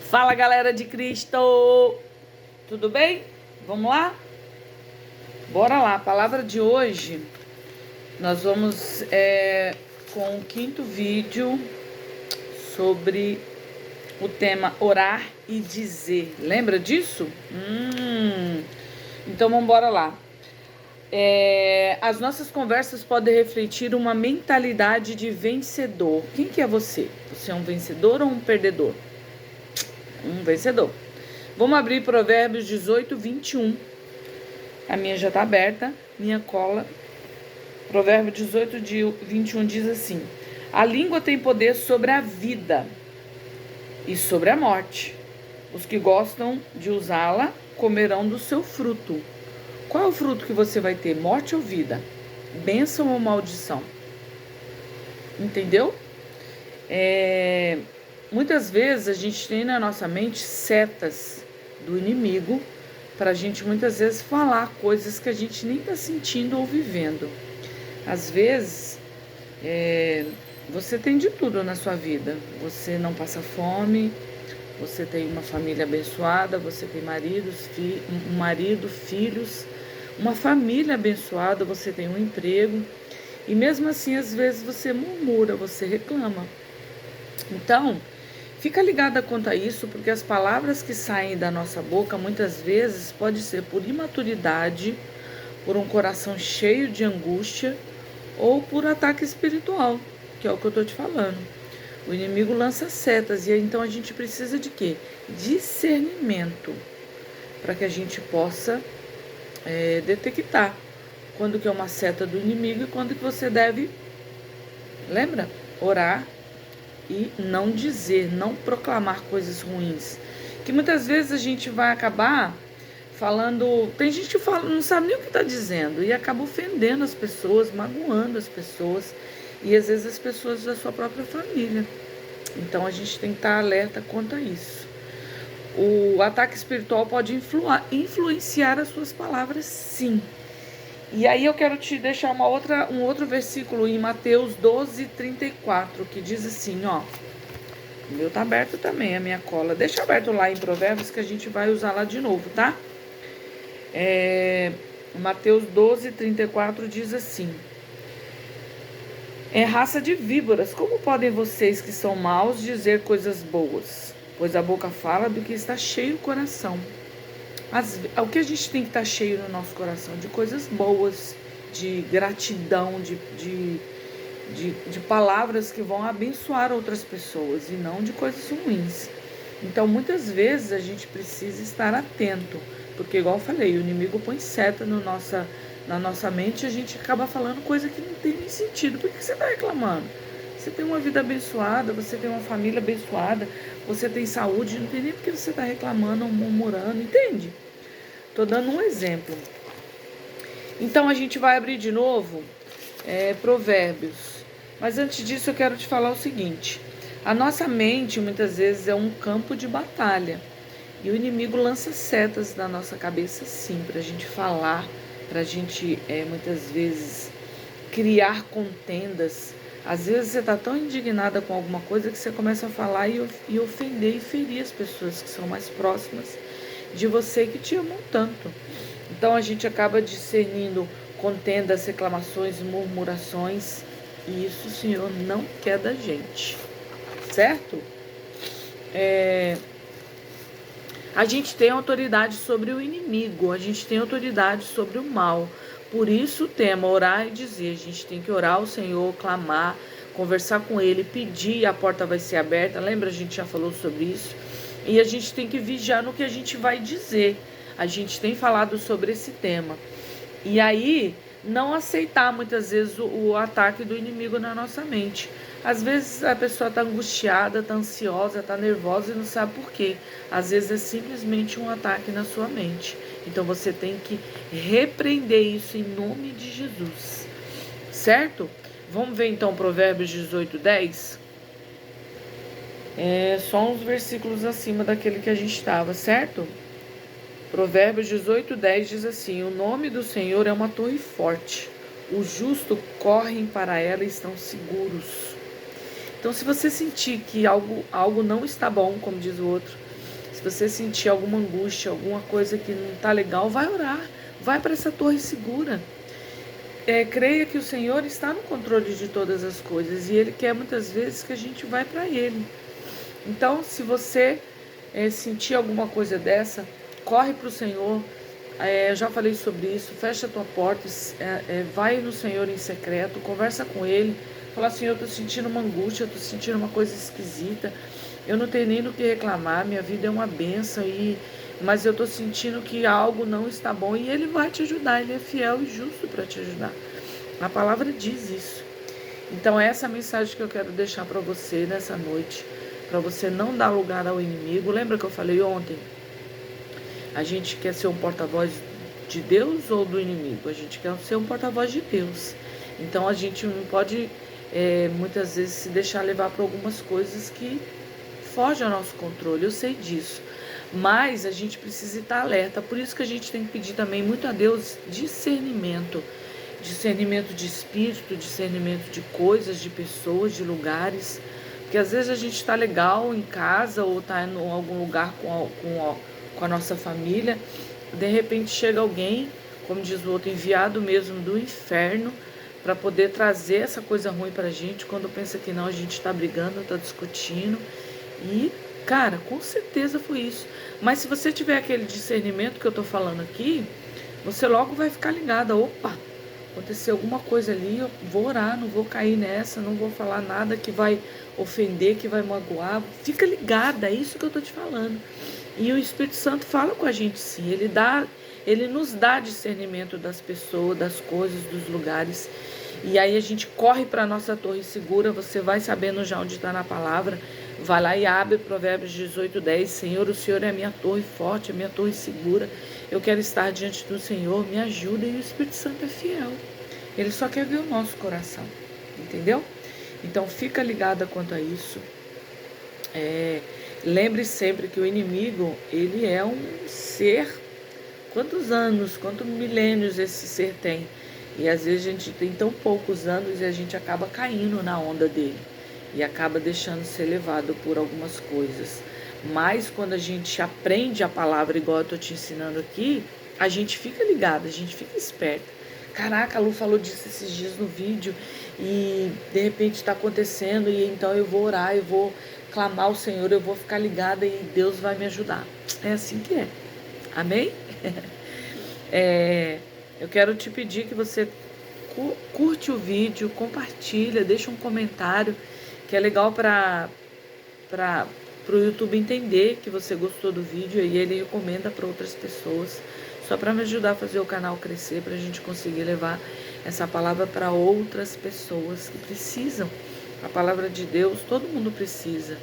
Fala, galera de Cristo! Tudo bem? Vamos lá? Bora lá. A palavra de hoje, nós vamos com o quinto vídeo sobre o tema orar e dizer. Lembra disso? Então vamos embora lá. As nossas conversas podem refletir uma mentalidade de vencedor. Quem que é você? Você é um vencedor ou um perdedor? Um vencedor. Vamos abrir Provérbios 18, 21. A minha já está aberta, minha cola. Provérbios 18, 21 diz assim: a língua tem poder sobre a vida e sobre a morte. Os que gostam de usá-la comerão do seu fruto. Qual é o fruto que você vai ter? Morte ou vida? Bênção ou maldição? Entendeu? Muitas vezes a gente tem na nossa mente setas do inimigo para a gente muitas vezes falar coisas que a gente nem está sentindo ou vivendo. Às vezes você tem de tudo na sua vida. Você não passa fome, você tem uma família abençoada, você tem marido, filhos, uma família abençoada, você tem um emprego. E mesmo assim, às vezes você murmura, você reclama. Então, fica ligada quanto a isso, porque as palavras que saem da nossa boca, muitas vezes, pode ser por imaturidade, por um coração cheio de angústia, ou por ataque espiritual, que é o que eu estou te falando. O inimigo lança setas, e então a gente precisa de quê? Discernimento, para que a gente possa detectar quando que é uma seta do inimigo e quando que você deve, lembra? Orar e não dizer, não proclamar coisas ruins. Que muitas vezes a gente vai acabar falando... Tem gente que fala, não sabe nem o que está dizendo e acaba ofendendo as pessoas, magoando as pessoas. E às vezes as pessoas da sua própria família. Então a gente tem que estar alerta quanto a isso. O ataque espiritual pode influenciar as suas palavras, sim. E aí eu quero te deixar um outro versículo em Mateus 12, 34, que diz assim, ó. O meu tá aberto também, a minha cola. Deixa aberto lá em Provérbios que a gente vai usar lá de novo, tá? Mateus 12, 34 diz assim: raça de víboras, como podem vocês que são maus dizer coisas boas? Pois a boca fala do que está cheio o coração. O que a gente tem que estar cheio no nosso coração? De coisas boas, de gratidão, de palavras que vão abençoar outras pessoas e não de coisas ruins. Então, muitas vezes a gente precisa estar atento, porque igual eu falei, o inimigo põe seta na nossa mente e a gente acaba falando coisa que não tem nem sentido. Por que você está reclamando? Você tem uma vida abençoada, você tem uma família abençoada, você tem saúde, não tem nem porque você está reclamando ou murmurando, entende? Estou dando um exemplo. Então a gente vai abrir de novo Provérbios. Mas antes disso eu quero te falar o seguinte: a nossa mente muitas vezes é um campo de batalha. E o inimigo lança setas na nossa cabeça, sim, para a gente falar, para a gente muitas vezes criar contendas. Às vezes você está tão indignada com alguma coisa que você começa a falar e ofender e ferir as pessoas que são mais próximas de você, que te amam tanto. Então a gente acaba discernindo contendas, reclamações, murmurações, e isso o Senhor não quer da gente, certo? A gente tem autoridade sobre o inimigo, a gente tem autoridade sobre o mal. Por isso o tema orar e dizer. A gente tem que orar ao Senhor, clamar, conversar com Ele, pedir, a porta vai ser aberta. Lembra, a gente já falou sobre isso. E a gente tem que vigiar no que a gente vai dizer. A gente tem falado sobre esse tema. E aí, não aceitar muitas vezes o ataque do inimigo na nossa mente. Às vezes a pessoa está angustiada, está ansiosa, está nervosa e não sabe por quê. Às vezes é simplesmente um ataque na sua mente. Então você tem que repreender isso em nome de Jesus. Certo? Vamos ver então Provérbios 18, 10? Só uns versículos acima daquele que a gente estava, certo? Provérbios 18, 10 diz assim: o nome do Senhor é uma torre forte. Os justos correm para ela e estão seguros. Então, se você sentir que algo não está bom, como diz o outro, Se você sentir alguma angústia, alguma coisa que não está legal, vai orar. Vai para essa torre segura. Creia que o Senhor está no controle de todas as coisas e Ele quer muitas vezes que a gente vá para Ele. Então, se você sentir alguma coisa dessa, corre para o Senhor. Eu já falei sobre isso. Fecha a tua porta, vai no Senhor em secreto, conversa com Ele. Fala, Senhor, eu estou sentindo uma angústia, eu estou sentindo uma coisa esquisita. Eu não tenho nem do que reclamar, minha vida é uma bênção, mas eu estou sentindo que algo não está bom. E Ele vai te ajudar, Ele é fiel e justo para te ajudar. A palavra diz isso. Então essa é a mensagem que eu quero deixar para você nessa noite. Para você não dar lugar ao inimigo. Lembra que eu falei ontem? A gente quer ser um porta-voz de Deus ou do inimigo? A gente quer ser um porta-voz de Deus. Então a gente não pode muitas vezes se deixar levar por algumas coisas que fogem ao nosso controle. Eu sei disso. Mas a gente precisa estar alerta. Por isso que a gente tem que pedir também muito a Deus discernimento. Discernimento de espírito, discernimento de coisas, de pessoas, de lugares. Porque às vezes a gente está legal em casa ou está em algum lugar com a nossa família. De repente chega alguém, como diz o outro, enviado mesmo do inferno, para poder trazer essa coisa ruim para a gente. Quando pensa que não, a gente está brigando, está discutindo. E, cara, com certeza foi isso. Mas se você tiver aquele discernimento que eu estou falando aqui, você logo vai ficar ligada. Opa, aconteceu alguma coisa ali, eu vou orar, não vou cair nessa, não vou falar nada que vai ofender, que vai magoar. Fica ligada, é isso que eu estou te falando. E o Espírito Santo fala com a gente sim, ele nos dá discernimento das pessoas, das coisas, dos lugares. E aí a gente corre para a nossa torre segura, você vai sabendo já onde está na palavra. Vai lá e abre Provérbios 18:10. Senhor, o Senhor é a minha torre forte, a minha torre segura. Eu quero estar diante do Senhor, me ajuda. E o Espírito Santo é fiel. Ele só quer ver o nosso coração, entendeu? Então fica ligada quanto a isso. Lembre sempre que o inimigo, ele é um ser. Quantos anos, quantos milênios esse ser tem? E às vezes a gente tem tão poucos anos e a gente acaba caindo na onda dele. E acaba deixando ser levado por algumas coisas. Mas quando a gente aprende a palavra igual eu estou te ensinando aqui, a gente fica ligado, a gente fica esperto. Caraca, a Lu falou disso esses dias no vídeo e de repente está acontecendo e então eu vou orar, eu vou clamar ao Senhor, eu vou ficar ligada e Deus vai me ajudar. É assim que é. Amém? Eu quero te pedir que você curte o vídeo, compartilha, deixa um comentário, que é legal para o YouTube entender que você gostou do vídeo e ele recomenda para outras pessoas, só para me ajudar a fazer o canal crescer, para a gente conseguir levar essa palavra para outras pessoas que precisam. A palavra de Deus, todo mundo precisa.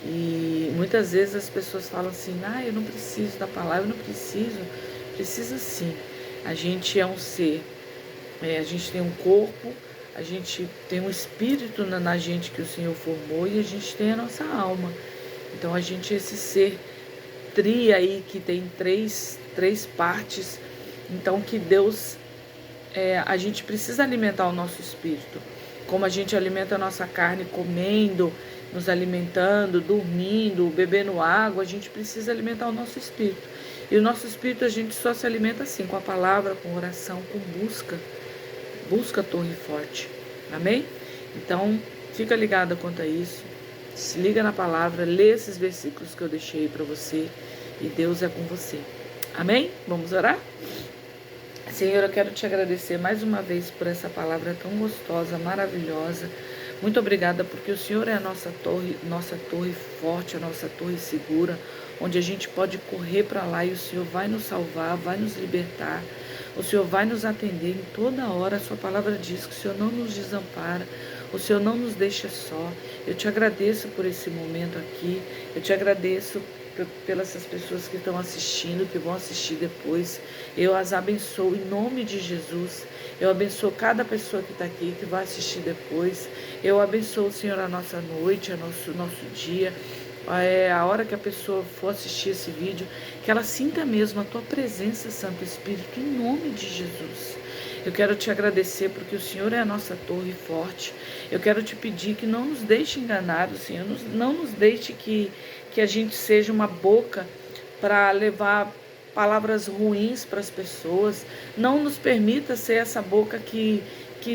E muitas vezes as pessoas falam assim, eu não preciso da palavra, eu não preciso. Precisa sim. A gente é um ser, a gente tem um corpo, a gente tem um espírito na gente que o Senhor formou e a gente tem a nossa alma. Então a gente é esse ser aí que tem três partes. Então que Deus, a gente precisa alimentar o nosso espírito. Como a gente alimenta a nossa carne comendo, nos alimentando, dormindo, bebendo água, a gente precisa alimentar o nosso espírito. E o nosso espírito a gente só se alimenta assim, com a palavra, com oração, com busca. Busca a torre forte. Amém? Então, fica ligada quanto a isso. Se liga na palavra, lê esses versículos que eu deixei para você. E Deus é com você. Amém? Vamos orar? Senhor, eu quero te agradecer mais uma vez por essa palavra tão gostosa, maravilhosa. Muito obrigada porque o Senhor é a nossa torre forte, a nossa torre segura, onde a gente pode correr para lá e o Senhor vai nos salvar, vai nos libertar. O Senhor vai nos atender em toda hora. A sua palavra diz que o Senhor não nos desampara, o Senhor não nos deixa só. Eu te agradeço por esse momento aqui. Eu te agradeço pelas pessoas que estão assistindo, que vão assistir depois. Eu as abençoo em nome de Jesus. Eu abençoo cada pessoa que está aqui, que vai assistir depois. Eu abençoo, Senhor, a nossa noite, nosso dia. A hora que a pessoa for assistir esse vídeo, que ela sinta mesmo a tua presença, Santo Espírito, em nome de Jesus. Eu quero te agradecer porque o Senhor é a nossa torre forte. Eu quero te pedir que não nos deixe enganar, Senhor, não nos deixe que que a gente seja uma boca para levar palavras ruins para as pessoas. Não nos permita ser essa boca que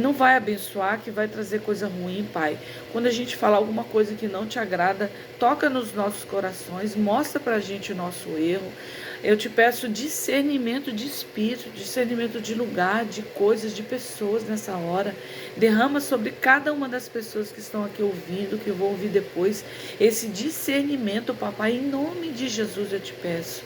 não vai abençoar, que vai trazer coisa ruim, Pai. Quando a gente fala alguma coisa que não te agrada, toca nos nossos corações, mostra pra gente o nosso erro. Eu te peço discernimento de espírito, discernimento de lugar, de coisas, de pessoas nessa hora. Derrama sobre cada uma das pessoas que estão aqui ouvindo, que eu vou ouvir depois, esse discernimento, papai, em nome de Jesus eu te peço.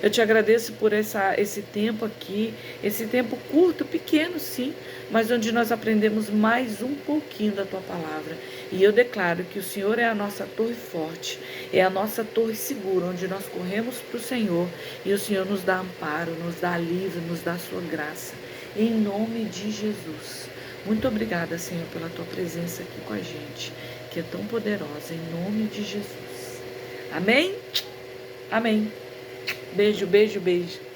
Eu te agradeço por esse tempo aqui, esse tempo curto, pequeno sim, mas onde nós aprendemos mais um pouquinho da Tua palavra. E eu declaro que o Senhor é a nossa torre forte, é a nossa torre segura, onde nós corremos para o Senhor e o Senhor nos dá amparo, nos dá alívio, nos dá a Sua graça. Em nome de Jesus. Muito obrigada, Senhor, pela Tua presença aqui com a gente, que é tão poderosa, em nome de Jesus. Amém? Amém. Beijo, beijo, beijo.